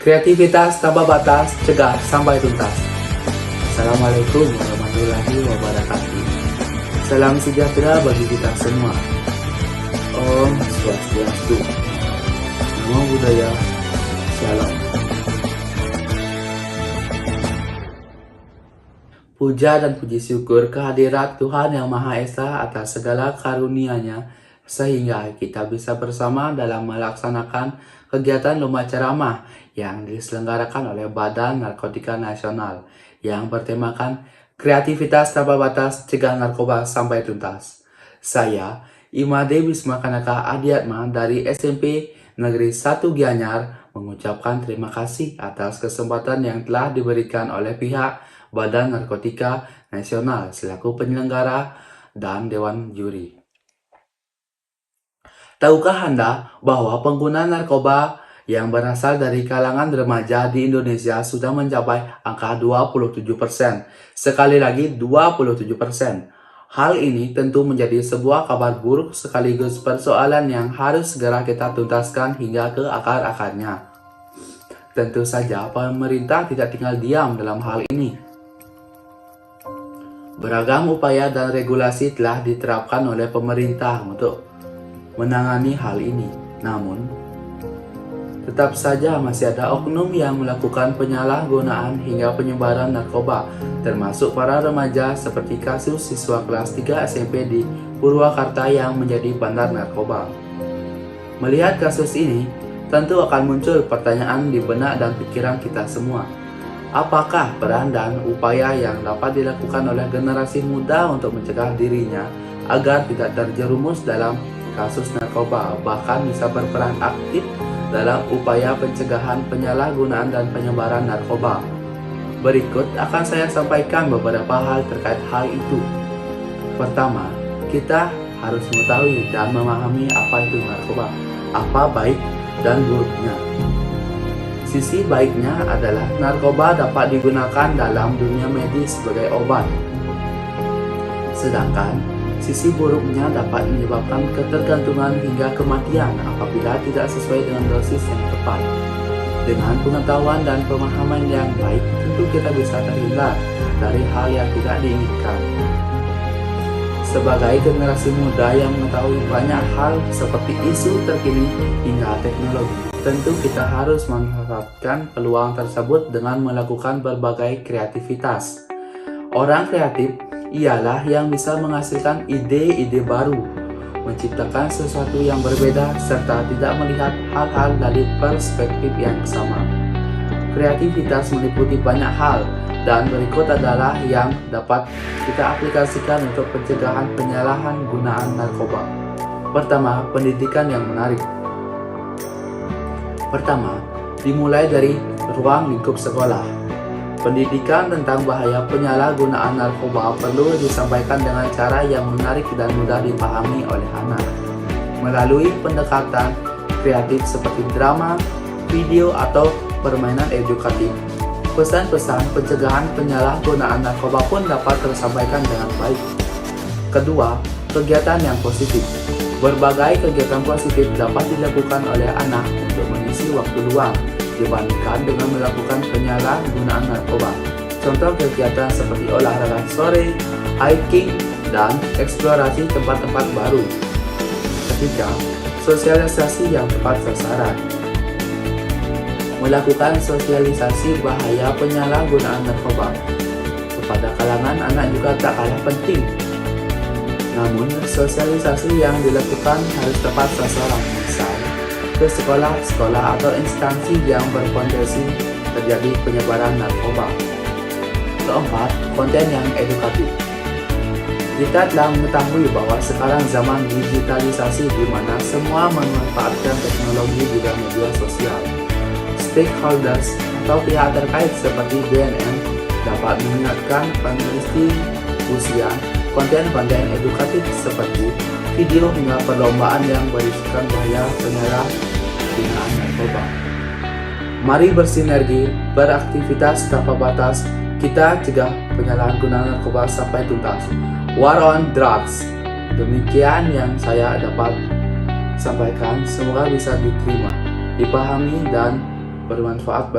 Kreativitas tanpa batas, cegah sampai tuntas. Assalamualaikum warahmatullahi wabarakatuh. Salam sejahtera bagi kita semua. Om Swastiastu. Namo Buddhaya. Shalom. Puja dan puji syukur kehadirat Tuhan Yang Maha Esa atas segala karunia-Nya, sehingga kita bisa bersama dalam melaksanakan kegiatan lomba ceramah yang diselenggarakan oleh Badan Narkotika Nasional yang bertemakan Kreativitas Tanpa Batas, Cegah Narkoba Sampai Tuntas. Saya, Imade Wismakanaka Adiatma dari SMP Negeri 1 Gianyar mengucapkan terima kasih atas kesempatan yang telah diberikan oleh pihak Badan Narkotika Nasional selaku penyelenggara dan Dewan Juri. Tahukah Anda bahwa pengguna narkoba yang berasal dari kalangan remaja di Indonesia sudah mencapai angka 27%. Sekali lagi 27%. Hal ini tentu menjadi sebuah kabar buruk sekaligus persoalan yang harus segera kita tuntaskan hingga ke akar-akarnya. Tentu saja pemerintah tidak tinggal diam dalam hal ini. Beragam upaya dan regulasi telah diterapkan oleh pemerintah untuk menangani hal ini. Namun, tetap saja masih ada oknum yang melakukan penyalahgunaan hingga penyebaran narkoba, termasuk para remaja seperti kasus siswa kelas 3 SMP di Purwakarta yang menjadi bandar narkoba. Melihat kasus ini, tentu akan muncul pertanyaan di benak dan pikiran kita semua. Apakah peran dan upaya yang dapat dilakukan oleh generasi muda untuk mencegah dirinya agar tidak terjerumus dalam kasus narkoba, bahkan bisa berperan aktif dalam upaya pencegahan penyalahgunaan dan penyebaran narkoba? Berikut akan saya sampaikan beberapa hal terkait hal itu. Pertama, kita harus mengetahui dan memahami apa itu narkoba, apa baik dan buruknya. Sisi baiknya adalah narkoba dapat digunakan dalam dunia medis sebagai obat. Sedangkan sisi buruknya dapat menyebabkan ketergantungan hingga kematian apabila tidak sesuai dengan dosis yang tepat. Dengan pengetahuan dan pemahaman yang baik, tentu kita bisa terhindar dari hal yang tidak diinginkan. Sebagai generasi muda yang mengetahui banyak hal seperti isu terkini hingga teknologi, tentu kita harus memanfaatkan peluang tersebut dengan melakukan berbagai kreativitas. Orang kreatif ialah yang bisa menghasilkan ide-ide baru, menciptakan sesuatu yang berbeda, serta tidak melihat hal-hal dari perspektif yang sama. Kreativitas meliputi banyak hal, dan berikut adalah yang dapat kita aplikasikan untuk pencegahan penyalahgunaan narkoba. Pertama, pendidikan yang menarik. Pertama, dimulai dari ruang lingkup sekolah. Pendidikan tentang bahaya penyalahgunaan narkoba perlu disampaikan dengan cara yang menarik dan mudah dipahami oleh anak. Melalui pendekatan kreatif seperti drama, video, atau permainan edukatif, pesan-pesan pencegahan penyalahgunaan narkoba pun dapat tersampaikan dengan baik. Kedua, kegiatan yang positif. Berbagai kegiatan positif dapat dilakukan oleh anak untuk mengisi waktu luang dibandingkan dengan melakukan penyalahgunaan narkoba. Contoh kegiatan seperti olahraga sore, hiking, dan eksplorasi tempat-tempat baru. Ketiga, sosialisasi yang tepat sasaran. Melakukan sosialisasi bahaya penyalahgunaan narkoba kepada kalangan anak juga tak kalah penting. Namun, sosialisasi yang dilakukan harus tepat sasaran, misal ke sekolah-sekolah atau instansi yang berpotensi terjadi penyebaran narkoba. Keempat, konten yang edukatif. Kita telah mengetahui bahwa sekarang zaman digitalisasi di mana semua memanfaatkan teknologi di dalam media sosial. Stakeholders atau pihak terkait seperti BNN dapat mengingatkan pendistribusian konten-konten edukatif seperti video hingga perlombaan yang berisikan bahaya penyalahgunaan narkoba. Mari bersinergi, beraktivitas tanpa batas, kita cegah penyalahgunaan narkoba sampai tuntas. War on drugs. Demikian yang saya dapat sampaikan, semoga bisa diterima, dipahami, dan bermanfaat